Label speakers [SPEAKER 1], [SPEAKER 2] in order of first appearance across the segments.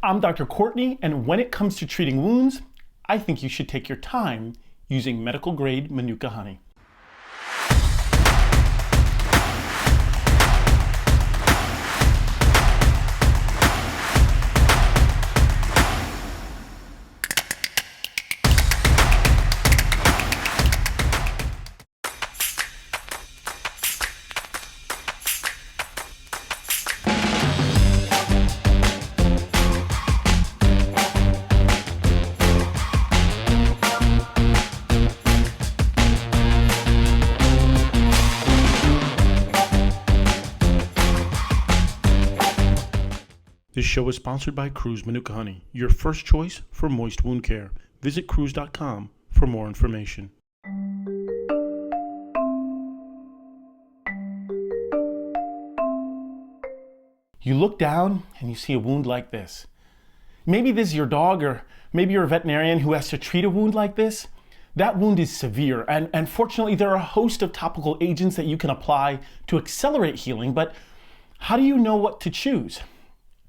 [SPEAKER 1] I'm Dr. Courtney, and when it comes to treating wounds, I think you should take your time using medical grade Manuka honey. This show is sponsored by Cruz Manuka Honey, your first choice for moist wound care. Visit cruz.com for more information. You look down and you see a wound like this. Maybe this is your dog, or maybe you're a veterinarian who has to treat a wound like this. That wound is severe, and fortunately there are a host of topical agents that you can apply to accelerate healing, but how do you know what to choose?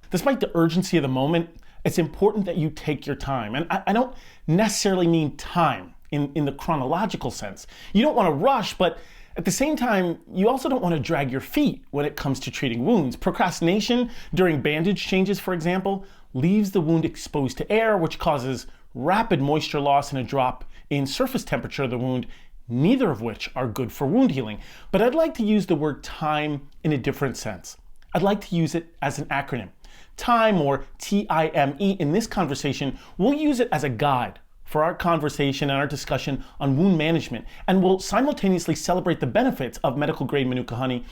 [SPEAKER 1] Despite the urgency of the moment, it's important that you take your time. And I don't necessarily mean time in the chronological sense. You don't want to rush, but at the same time, you also don't want to drag your feet when it comes to treating wounds. Procrastination during bandage changes, for example, leaves the wound exposed to air, which causes rapid moisture loss and a drop in surface temperature of the wound, neither of which are good for wound healing. But I'd like to use the word time in a different sense. I'd like to use it as an acronym. TIME, or T-I-M-E, in this conversation, we'll use it as a guide for our conversation and our discussion on wound management, and we'll simultaneously celebrate the benefits of medical grade Manuka honey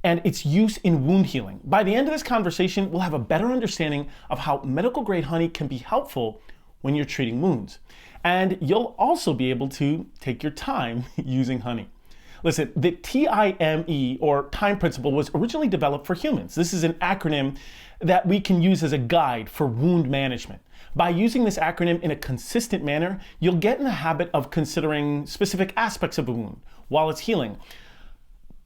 [SPEAKER 1] and its use in wound healing. By the end of this conversation, we'll have a better understanding of how medical grade honey can be helpful when you're treating wounds. And you'll also be able to take your time using honey. Listen, the TIME, or time principle, was originally developed for humans. This is an acronym that we can use as a guide for wound management. By using this acronym in a consistent manner, you'll get in the habit of considering specific aspects of the wound while it's healing.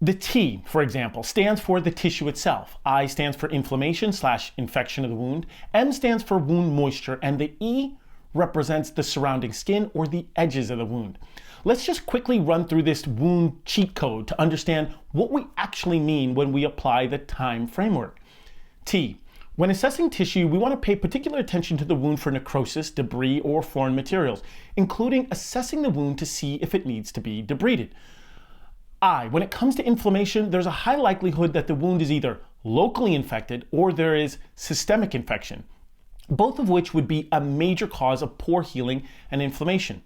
[SPEAKER 1] The T, for example, stands for the tissue itself. I stands for inflammation/infection of the wound. M stands for wound moisture, and the E represents the surrounding skin or the edges of the wound. Let's just quickly run through this wound cheat code to understand what we actually mean when we apply the time framework. T. When assessing tissue, we want to pay particular attention to the wound for necrosis, debris, or foreign materials, including assessing the wound to see if it needs to be debrided. I. When it comes to inflammation, there's a high likelihood that the wound is either locally infected or there is systemic infection, both of which would be a major cause of poor healing and inflammation.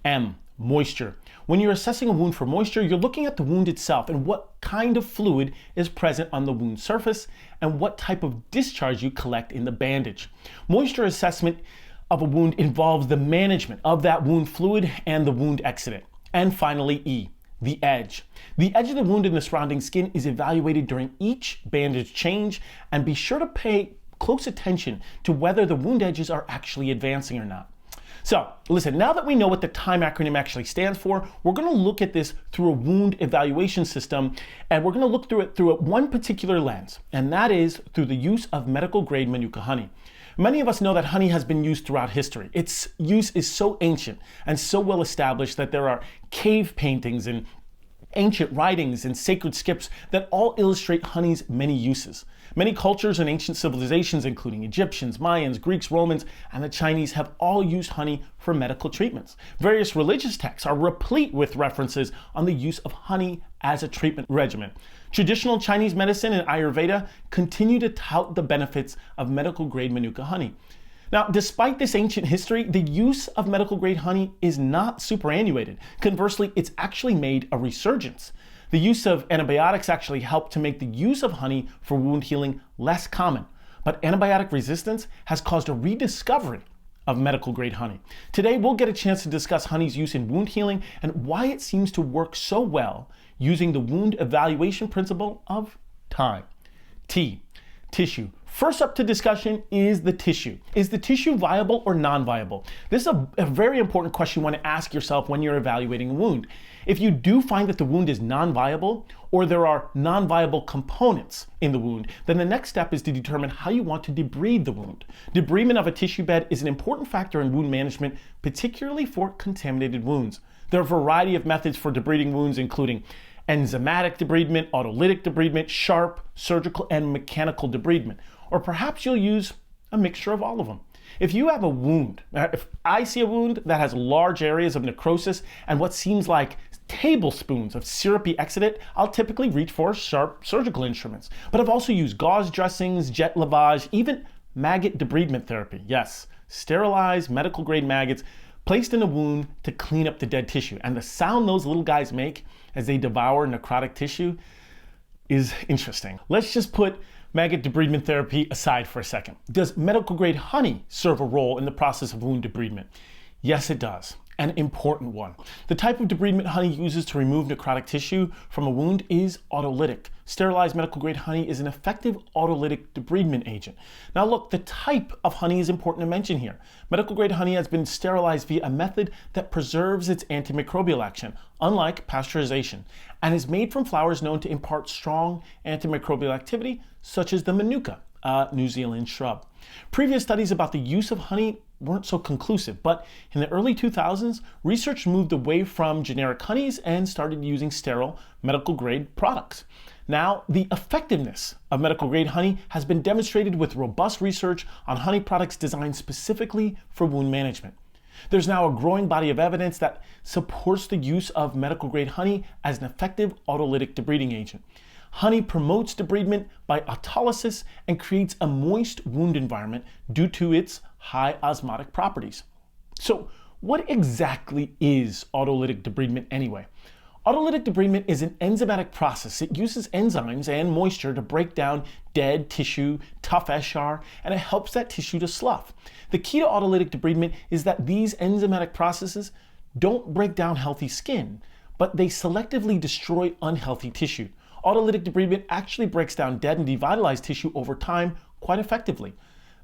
[SPEAKER 1] M. Moisture. When you're assessing a wound for moisture, you're looking at the wound itself and what kind of fluid is present on the wound surface and what type of discharge you collect in the bandage. Moisture assessment of a wound involves the management of that wound fluid and the wound exudate. And finally, E, the edge. The edge of the wound and the surrounding skin is evaluated during each bandage change, and be sure to pay close attention to whether the wound edges are actually advancing or not. So, listen, now that we know what the TIME acronym actually stands for, we're going to look at this through a wound evaluation system, and we're going to look through it through one particular lens, and that is through the use of medical grade Manuka honey. Many of us know that honey has been used throughout history. Its use is so ancient and so well established that there are cave paintings and ancient writings and sacred scripts that all illustrate honey's many uses. Many cultures and ancient civilizations, including Egyptians, Mayans, Greeks, Romans, and the Chinese, have all used honey for medical treatments. Various religious texts are replete with references on the use of honey as a treatment regimen. Traditional Chinese medicine and Ayurveda continue to tout the benefits of medical grade Manuka honey. Now, despite this ancient history, the use of medical grade honey is not superannuated. Conversely, it's actually made a resurgence. The use of antibiotics actually helped to make the use of honey for wound healing less common. But antibiotic resistance has caused a rediscovery of medical grade honey. Today, we'll get a chance to discuss honey's use in wound healing and why it seems to work so well using the wound evaluation principle of time. T, tissue. First up to discussion is the tissue. Is the tissue viable or non-viable? This is a very important question you want to ask yourself when you're evaluating a wound. If you do find that the wound is non-viable or there are non-viable components in the wound, then the next step is to determine how you want to debride the wound. Debridement of a tissue bed is an important factor in wound management, particularly for contaminated wounds. There are a variety of methods for debriding wounds, including enzymatic debridement, autolytic debridement, sharp, surgical, and mechanical debridement. Or perhaps you'll use a mixture of all of them. If you have a wound, if I see a wound that has large areas of necrosis and what seems like tablespoons of syrupy exudate, I'll typically reach for sharp surgical instruments. But I've also used gauze dressings, jet lavage, even maggot debridement therapy. Yes, sterilized medical grade maggots placed in a wound to clean up the dead tissue. And the sound those little guys make as they devour necrotic tissue is interesting. Let's just put maggot debridement therapy aside for a second. Does medical grade honey serve a role in the process of wound debridement? Yes, it does. An important one. The type of debridement honey uses to remove necrotic tissue from a wound is autolytic. Sterilized medical grade honey is an effective autolytic debridement agent. Now look, the type of honey is important to mention here. Medical grade honey has been sterilized via a method that preserves its antimicrobial action, unlike pasteurization, and is made from flowers known to impart strong antimicrobial activity, such as the manuka, a New Zealand shrub. Previous studies about the use of honey weren't so conclusive, but in the early 2000s, research moved away from generic honeys and started using sterile medical grade products. Now, the effectiveness of medical grade honey has been demonstrated with robust research on honey products designed specifically for wound management. There's now a growing body of evidence that supports the use of medical grade honey as an effective autolytic debriding agent. Honey promotes debridement by autolysis and creates a moist wound environment due to its high osmotic properties. So, what exactly is autolytic debridement anyway? Autolytic debridement is an enzymatic process. It uses enzymes and moisture to break down dead tissue, tough eschar, and it helps that tissue to slough. The key to autolytic debridement is that these enzymatic processes don't break down healthy skin, but they selectively destroy unhealthy tissue. Autolytic debridement actually breaks down dead and devitalized tissue over time quite effectively.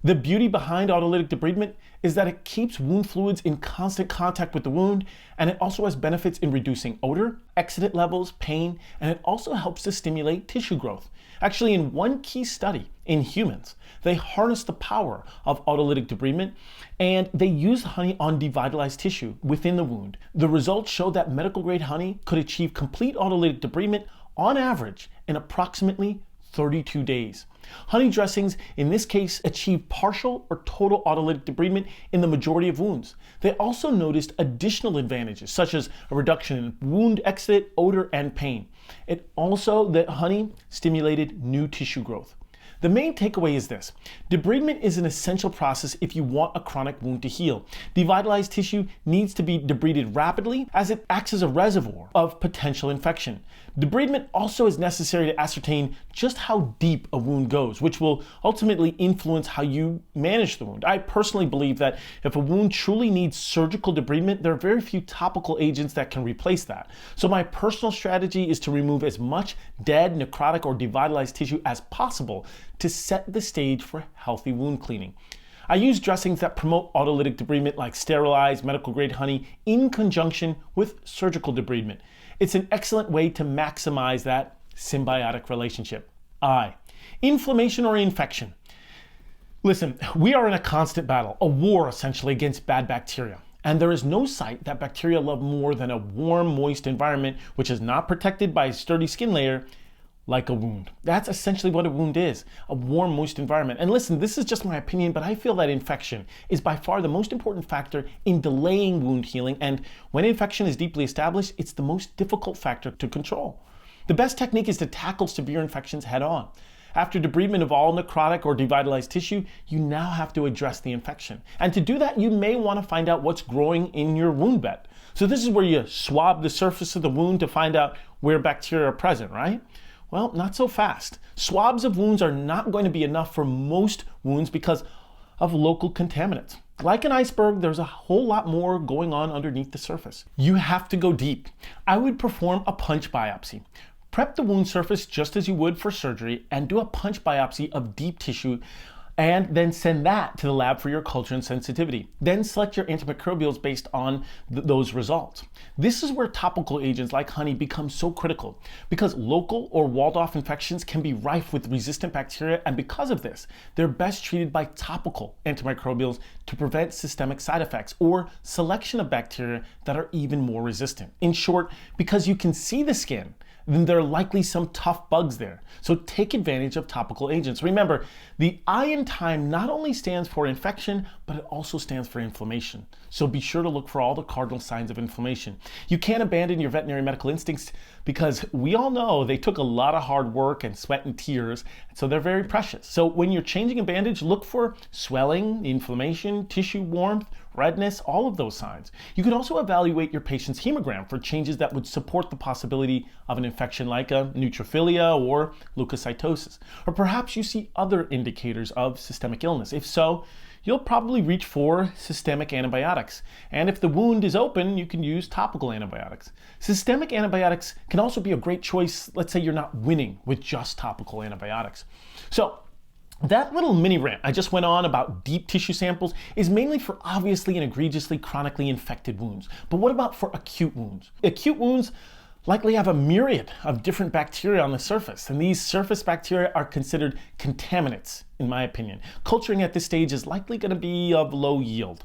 [SPEAKER 1] The beauty behind autolytic debridement is that it keeps wound fluids in constant contact with the wound, and it also has benefits in reducing odor, exudate levels, pain, and it also helps to stimulate tissue growth. Actually, in one key study in humans, they harnessed the power of autolytic debridement, and they used honey on devitalized tissue within the wound. The results showed that medical grade honey could achieve complete autolytic debridement on average in approximately 32 days. Honey dressings, in this case, achieve partial or total autolytic debridement in the majority of wounds. They also noticed additional advantages, such as a reduction in wound exudate, odor, and pain. It also, that honey stimulated new tissue growth. The main takeaway is this: debridement is an essential process if you want a chronic wound to heal. Devitalized tissue needs to be debrided rapidly as it acts as a reservoir of potential infection. Debridement also is necessary to ascertain just how deep a wound goes, which will ultimately influence how you manage the wound. I personally believe that if a wound truly needs surgical debridement, there are very few topical agents that can replace that. So my personal strategy is to remove as much dead, necrotic, or devitalized tissue as possible to set the stage for healthy wound cleaning. I use dressings that promote autolytic debridement like sterilized medical grade honey in conjunction with surgical debridement. It's an excellent way to maximize that symbiotic relationship. Inflammation or infection. Listen, we are in a constant battle, a war essentially against bad bacteria. And there is no site that bacteria love more than a warm, moist environment which is not protected by a sturdy skin layer like a wound. That's essentially what a wound is, a warm, moist environment. And listen, this is just my opinion, but I feel that infection is by far the most important factor in delaying wound healing. And when infection is deeply established, it's the most difficult factor to control. The best technique is to tackle severe infections head on. After debridement of all necrotic or devitalized tissue, you now have to address the infection. And to do that, you may want to find out what's growing in your wound bed. So this is where you swab the surface of the wound to find out where bacteria are present, right? Well, not so fast. Swabs of wounds are not going to be enough for most wounds because of local contaminants. Like an iceberg, there's a whole lot more going on underneath the surface. You have to go deep. I would perform a punch biopsy. Prep the wound surface just as you would for surgery and do a punch biopsy of deep tissue and then send that to the lab for your culture and sensitivity. Then select your antimicrobials based on those results. This is where topical agents like honey become so critical, because local or walled-off infections can be rife with resistant bacteria, and because of this, they're best treated by topical antimicrobials to prevent systemic side effects or selection of bacteria that are even more resistant. In short, because you can see the skin, then there are likely some tough bugs there. So take advantage of topical agents. Remember, the I in time not only stands for infection, but it also stands for inflammation. So be sure to look for all the cardinal signs of inflammation. You can't abandon your veterinary medical instincts, because we all know they took a lot of hard work and sweat and tears, so they're very precious. So when you're changing a bandage, look for swelling, inflammation, tissue warmth, redness, all of those signs. You can also evaluate your patient's hemogram for changes that would support the possibility of an infection like a neutrophilia or leukocytosis. Or perhaps you see other indicators of systemic illness. If so, you'll probably reach for systemic antibiotics. And if the wound is open, you can use topical antibiotics. Systemic antibiotics can also be a great choice. Let's say you're not winning with just topical antibiotics. So that little mini rant I just went on about deep tissue samples is mainly for obviously and egregiously chronically infected wounds. But what about for acute wounds? Acute wounds likely have a myriad of different bacteria on the surface, and these surface bacteria are considered contaminants, in my opinion. Culturing at this stage is likely going to be of low yield.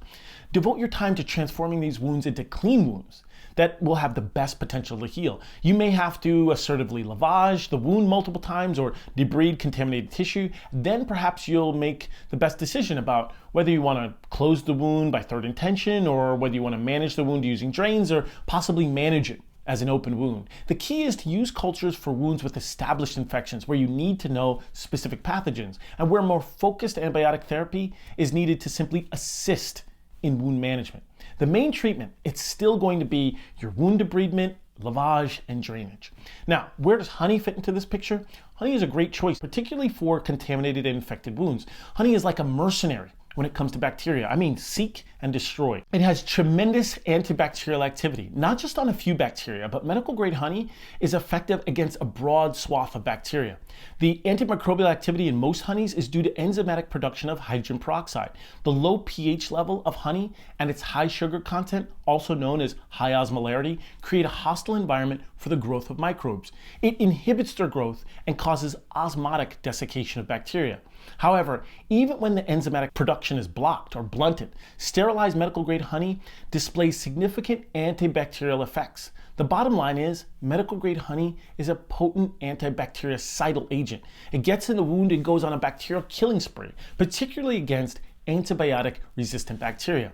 [SPEAKER 1] Devote your time to transforming these wounds into clean wounds that will have the best potential to heal. You may have to assertively lavage the wound multiple times or debride contaminated tissue. Then perhaps you'll make the best decision about whether you want to close the wound by third intention, or whether you want to manage the wound using drains, or possibly manage it as an open wound. The key is to use cultures for wounds with established infections where you need to know specific pathogens, and where more focused antibiotic therapy is needed to simply assist in wound management. The main treatment, it's still going to be your wound debridement, lavage, and drainage. Now, where does honey fit into this picture? Honey is a great choice, particularly for contaminated and infected wounds. Honey is like a mercenary when it comes to bacteria. I mean, seek and destroy. It has tremendous antibacterial activity, not just on a few bacteria, but medical grade honey is effective against a broad swath of bacteria. The antimicrobial activity in most honeys is due to enzymatic production of hydrogen peroxide. The low pH level of honey and its high sugar content, also known as high osmolarity, create a hostile environment for the growth of microbes. It inhibits their growth and causes osmotic desiccation of bacteria. However, even when the enzymatic production is blocked or blunted, sterilized medical grade honey displays significant antibacterial effects. The bottom line is, medical grade honey is a potent antibactericidal agent. It gets in the wound and goes on a bacterial killing spree, particularly against antibiotic resistant bacteria.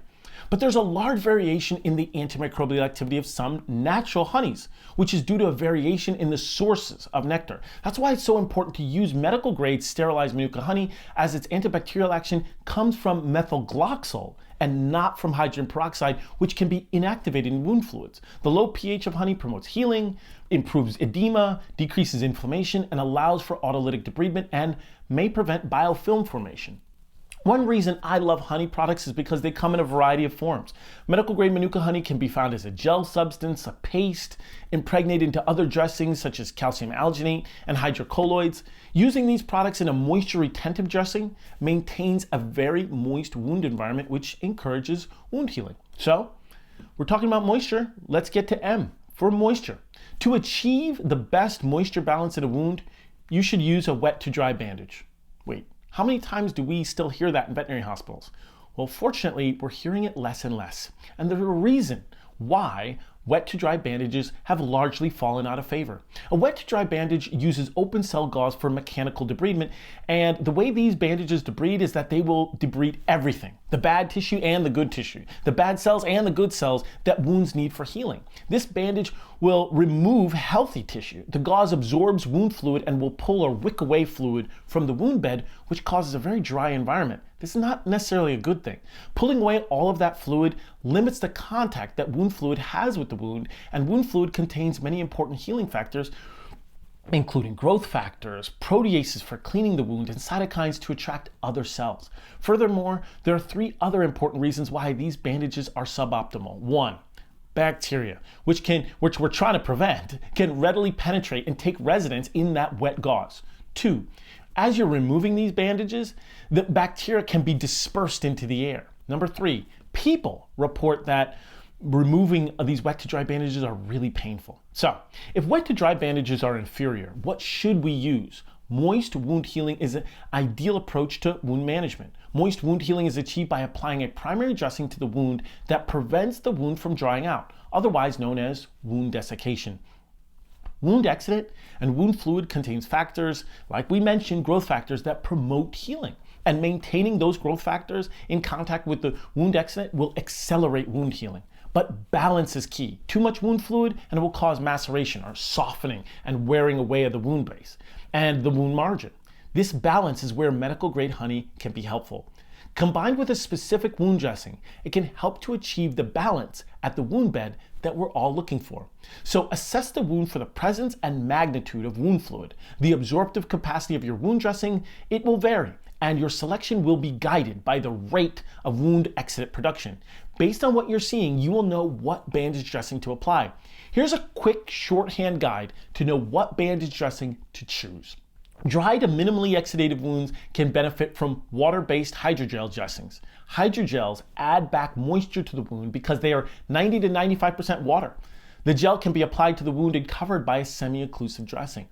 [SPEAKER 1] But there's a large variation in the antimicrobial activity of some natural honeys, which is due to a variation in the sources of nectar. That's why it's so important to use medical grade sterilized Manuka honey, as its antibacterial action comes from methylglyoxal and not from hydrogen peroxide, which can be inactivated in wound fluids. The low pH of honey promotes healing, improves edema, decreases inflammation, and allows for autolytic debridement, and may prevent biofilm formation. One reason I love honey products is because they come in a variety of forms. Medical grade Manuka honey can be found as a gel substance, a paste, impregnated into other dressings such as calcium alginate and hydrocolloids. Using these products in a moisture retentive dressing maintains a very moist wound environment, which encourages wound healing. So, we're talking about moisture. Let's get to M for moisture. To achieve the best moisture balance in a wound, you should use a wet to dry bandage. Wait. How many times do we still hear that in veterinary hospitals? Well, fortunately, we're hearing it less and less. And there's a reason why wet to dry bandages have largely fallen out of favor. A wet to dry bandage uses open cell gauze for mechanical debridement, and the way these bandages debride is that they will debride everything, the bad tissue and the good tissue, the bad cells and the good cells that wounds need for healing. This bandage will remove healthy tissue. The gauze absorbs wound fluid and will pull or wick away fluid from the wound bed, which causes a very dry environment. This is not necessarily a good thing. Pulling away all of that fluid limits the contact that wound fluid has with the wound, and wound fluid contains many important healing factors, including growth factors, proteases for cleaning the wound, and cytokines to attract other cells. Furthermore, there are 3 other important reasons why these bandages are suboptimal. 1, bacteria, which we're trying to prevent, can readily penetrate and take residence in that wet gauze. 2, As you're removing these bandages, the bacteria can be dispersed into the air. Number 3, people report that removing these wet to dry bandages are really painful. So, if wet to dry bandages are inferior, what should we use? Moist wound healing is an ideal approach to wound management. Moist wound healing is achieved by applying a primary dressing to the wound that prevents the wound from drying out, otherwise known as wound desiccation. Wound exudate and wound fluid contains factors, like we mentioned, growth factors that promote healing. And maintaining those growth factors in contact with the wound exudate will accelerate wound healing. But balance is key. Too much wound fluid and it will cause maceration or softening and wearing away of the wound base and the wound margin. This balance is where medical grade honey can be helpful. Combined with a specific wound dressing, it can help to achieve the balance at the wound bed that we're all looking for. So assess the wound for the presence and magnitude of wound fluid. The absorptive capacity of your wound dressing, it will vary, and your selection will be guided by the rate of wound exudate production. Based on what you're seeing, you will know what bandage dressing to apply. Here's a quick shorthand guide to know what bandage dressing to choose. Dry to minimally exudative wounds can benefit from water-based hydrogel dressings. Hydrogels add back moisture to the wound because they are 90 to 95% water. The gel can be applied to the wound and covered by a semi-occlusive dressing.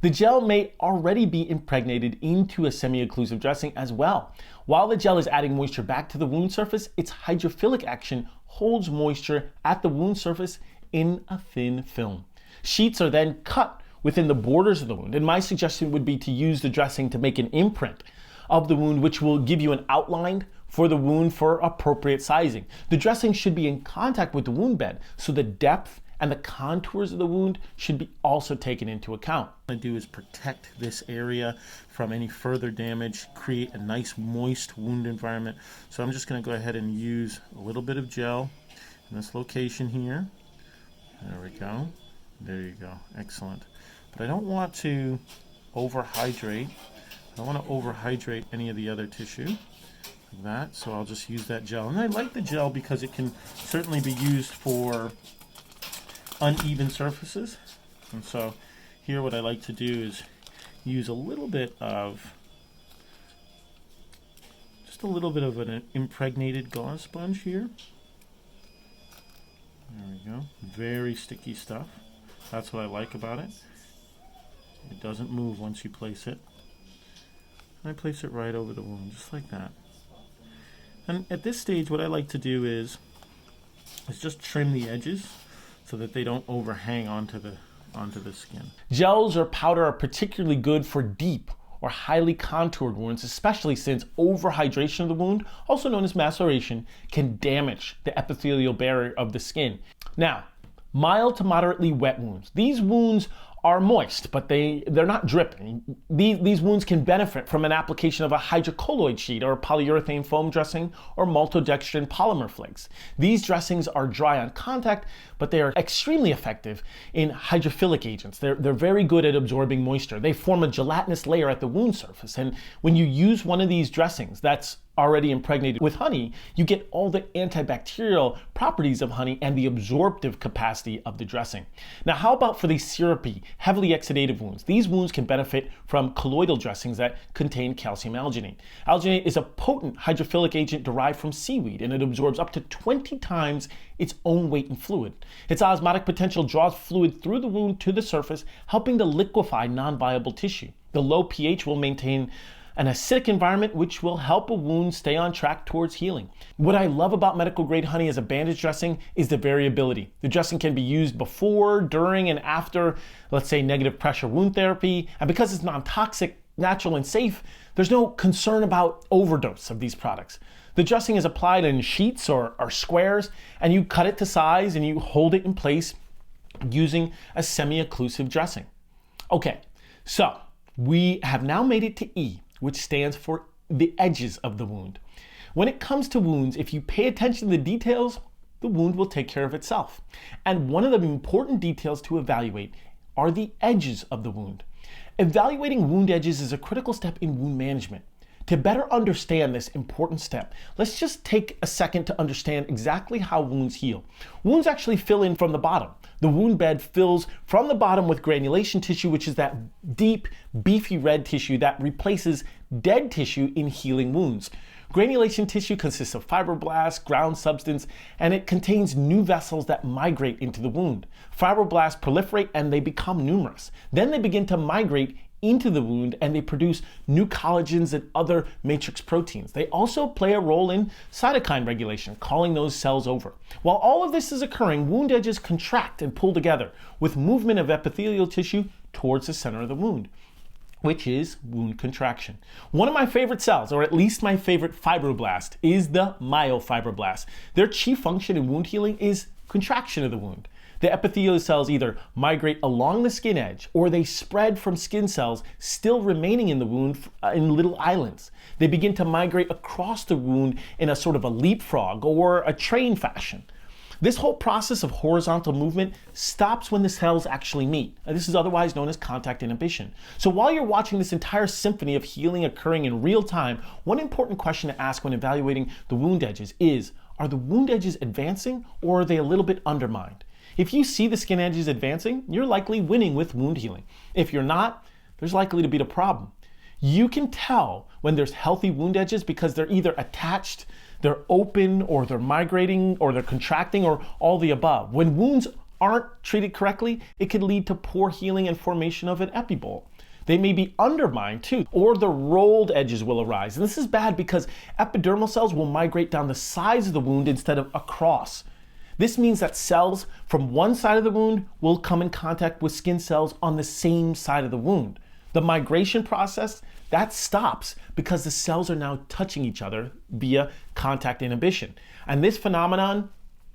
[SPEAKER 1] The gel may already be impregnated into a semi-occlusive dressing as well. While the gel is adding moisture back to the wound surface, its hydrophilic action holds moisture at the wound surface in a thin film. Sheets are then cut within the borders of the wound, and my suggestion would be to use the dressing to make an imprint of the wound, which will give you an outline for the wound for appropriate sizing. The dressing should be in contact with the wound bed, so the depth and the contours of the wound should be also taken into account. What I do is protect this area from any further damage, create a nice moist wound environment. So I'm just going to go ahead and use a little bit of gel in this location here. There we go. There you go. Excellent. But I don't want to overhydrate. I don't want to overhydrate any of the other tissue like that, so I'll just use that gel. And I like the gel because it can certainly be used for uneven surfaces. And so here what I like to do is use a little bit of, just a little bit of an impregnated gauze sponge here. There we go. Very sticky stuff. That's what I like about it. It doesn't move once you place it. And I place it right over the wound, just like that. And at this stage, what I like to do is just trim the edges so that they don't overhang onto the skin. Gels or powder are particularly good for deep or highly contoured wounds, especially since overhydration of the wound, also known as maceration, can damage the epithelial barrier of the skin. Now, mild to moderately wet wounds. These wounds are moist, but they're not dripping. These wounds can benefit from an application of a hydrocolloid sheet or polyurethane foam dressing or maltodextrin polymer flakes. These dressings are dry on contact, but they are extremely effective in hydrophilic agents. They're very good at absorbing moisture. They form a gelatinous layer at the wound surface, and when you use one of these dressings that's already impregnated with honey, you get all the antibacterial properties of honey and the absorptive capacity of the dressing. Now, how about for these syrupy, heavily exudative wounds? These wounds can benefit from colloidal dressings that contain calcium alginate. Alginate is a potent hydrophilic agent derived from seaweed, and it absorbs up to 20 times its own weight in fluid. Its osmotic potential draws fluid through the wound to the surface, helping to liquefy non-viable tissue. The low pH will maintain an acidic environment, which will help a wound stay on track towards healing. What I love about medical grade honey as a bandage dressing is the variability. The dressing can be used before, during, and after, let's say, negative pressure wound therapy. And because it's non-toxic, natural, and safe, there's no concern about overdose of these products. The dressing is applied in sheets or squares, and you cut it to size and you hold it in place using a semi-occlusive dressing. Okay, so we have now made it to E, which stands for the edges of the wound. When it comes to wounds, if you pay attention to the details, the wound will take care of itself. And one of the important details to evaluate are the edges of the wound. Evaluating wound edges is a critical step in wound management. To better understand this important step, let's just take a second to understand exactly how wounds heal. Wounds actually fill in from the bottom. The wound bed fills from the bottom with granulation tissue, which is that deep, beefy red tissue that replaces dead tissue in healing wounds. Granulation tissue consists of fibroblasts, ground substance, and it contains new vessels that migrate into the wound. Fibroblasts proliferate and they become numerous. Then they begin to migrate into the wound and they produce new collagens and other matrix proteins. They also play a role in cytokine regulation, calling those cells over. While all of this is occurring, wound edges contract and pull together with movement of epithelial tissue towards the center of the wound, which is wound contraction. One of my favorite cells, or at least my favorite fibroblast, is the myofibroblast. Their chief function in wound healing is contraction of the wound. The epithelial cells either migrate along the skin edge or they spread from skin cells still remaining in the wound in little islands. They begin to migrate across the wound in a sort of a leapfrog or a train fashion. This whole process of horizontal movement stops when the cells actually meet. This is otherwise known as contact inhibition. So while you're watching this entire symphony of healing occurring in real time, one important question to ask when evaluating the wound edges is, are the wound edges advancing or are they a little bit undermined? If you see the skin edges advancing, you're likely winning with wound healing. If you're not, there's likely to be a problem. You can tell when there's healthy wound edges because they're either attached, they're open, or they're migrating, or they're contracting, or all the above. When wounds aren't treated correctly, it can lead to poor healing and formation of an epibowl. They may be undermined too, or the rolled edges will arise. And this is bad because epidermal cells will migrate down the sides of the wound instead of across. This means that cells from one side of the wound will come in contact with skin cells on the same side of the wound. The migration process, that stops because the cells are now touching each other via contact inhibition. And this phenomenon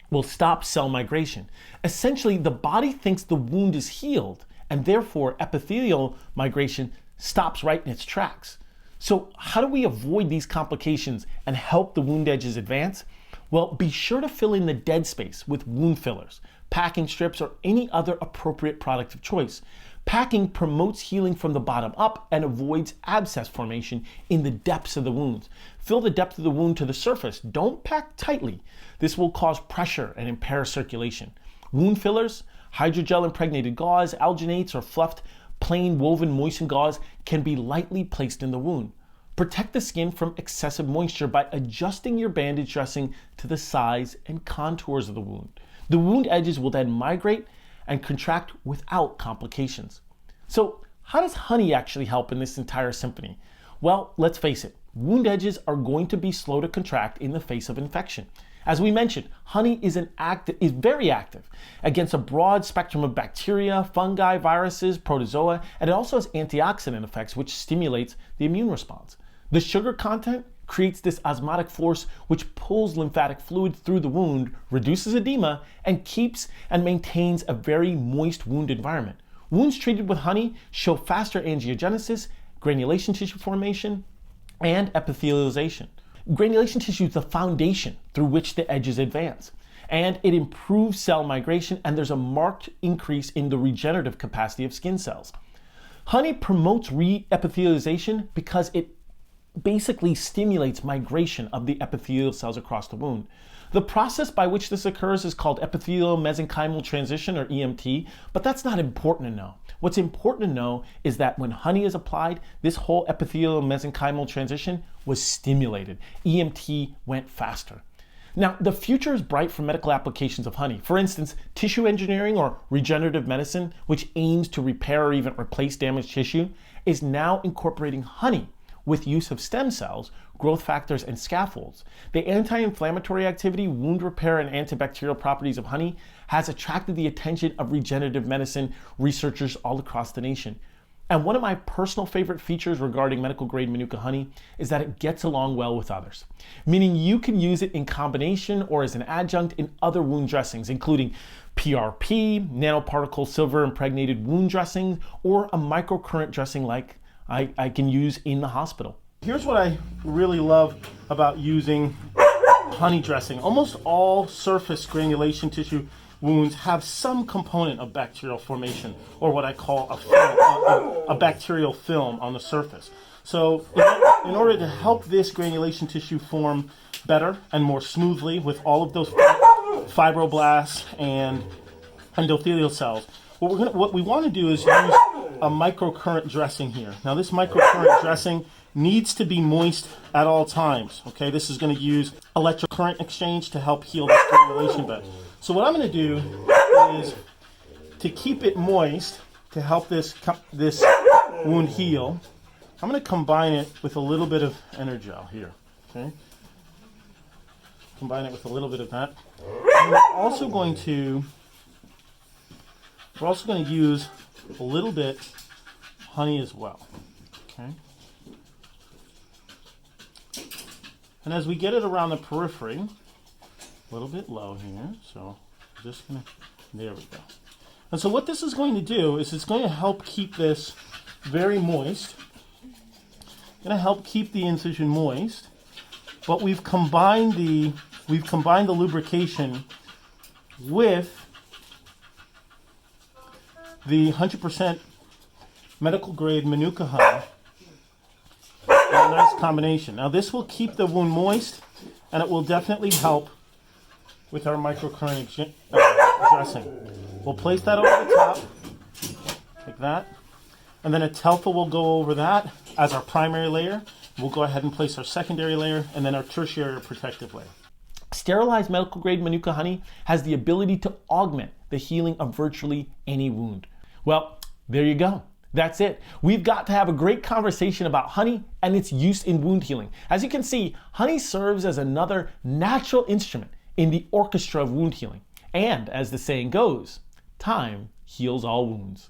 [SPEAKER 1] will stop cell migration. Essentially, the body thinks the wound is healed, and therefore epithelial migration stops right in its tracks. So how do we avoid these complications and help the wound edges advance? Well, be sure to fill in the dead space with wound fillers, packing strips, or any other appropriate product of choice. Packing promotes healing from the bottom up and avoids abscess formation in the depths of the wounds. Fill the depth of the wound to the surface. Don't pack tightly. This will cause pressure and impair circulation. Wound fillers, hydrogel impregnated gauze, alginates, or fluffed plain woven moistened gauze can be lightly placed in the wound. Protect the skin from excessive moisture by adjusting your bandage dressing to the size and contours of the wound. The wound edges will then migrate and contract without complications. So how does honey actually help in this entire symphony? Well, let's face it, wound edges are going to be slow to contract in the face of infection. As we mentioned, honey is very active against a broad spectrum of bacteria, fungi, viruses, protozoa, and it also has antioxidant effects which stimulates the immune response. The sugar content creates this osmotic force which pulls lymphatic fluid through the wound, reduces edema, and keeps and maintains a very moist wound environment. Wounds treated with honey show faster angiogenesis, granulation tissue formation, and epithelialization. Granulation tissue is the foundation through which the edges advance, and it improves cell migration, and there's a marked increase in the regenerative capacity of skin cells. Honey promotes re-epithelialization because it basically stimulates migration of the epithelial cells across the wound. The process by which this occurs is called epithelial mesenchymal transition, or EMT, but that's not important to know. What's important to know is that when honey is applied, this whole epithelial mesenchymal transition was stimulated. EMT went faster. Now, the future is bright for medical applications of honey. For instance, tissue engineering or regenerative medicine, which aims to repair or even replace damaged tissue, is now incorporating honey with use of stem cells, growth factors, and scaffolds. The anti-inflammatory activity, wound repair, and antibacterial properties of honey has attracted the attention of regenerative medicine researchers all across the nation. And one of my personal favorite features regarding medical grade Manuka honey is that it gets along well with others, meaning you can use it in combination or as an adjunct in other wound dressings, including PRP, nanoparticle silver impregnated wound dressings, or a microcurrent dressing like I can use in the hospital. Here's what I really love about using honey dressing. Almost all surface granulation tissue wounds have some component of bacterial formation, or what I call a bacterial film on the surface. So in order to help this granulation tissue form better and more smoothly with all of those fibroblasts and endothelial cells. What we want to do is use a microcurrent dressing here. Now this microcurrent dressing needs to be moist at all times. Okay, this is going to use electrocurrent exchange to help heal this granulation bed. So what I'm going to do is, to keep it moist, to help this wound heal, I'm going to combine it with a little bit of Hydrogel here. Okay, combine it with a little bit of that. And we're also going to use a little bit honey as well. Okay. And as we get it around the periphery, a little bit low here, so I'm just gonna, there we go. And so what this is going to do is it's going to help keep this very moist. Going to help keep the incision moist, but we've combined the lubrication with the 100% medical grade Manuka honey. A nice combination. Now this will keep the wound moist, and it will definitely help with our microcurrent dressing. We'll place that over the top, like that, and then a Telfa will go over that as our primary layer. We'll go ahead and place our secondary layer, and then our tertiary protective layer. Sterilized medical grade Manuka honey has the ability to augment the healing of virtually any wound. Well, there you go. That's it. We've got to have a great conversation about honey and its use in wound healing. As you can see, honey serves as another natural instrument in the orchestra of wound healing. And as the saying goes, time heals all wounds.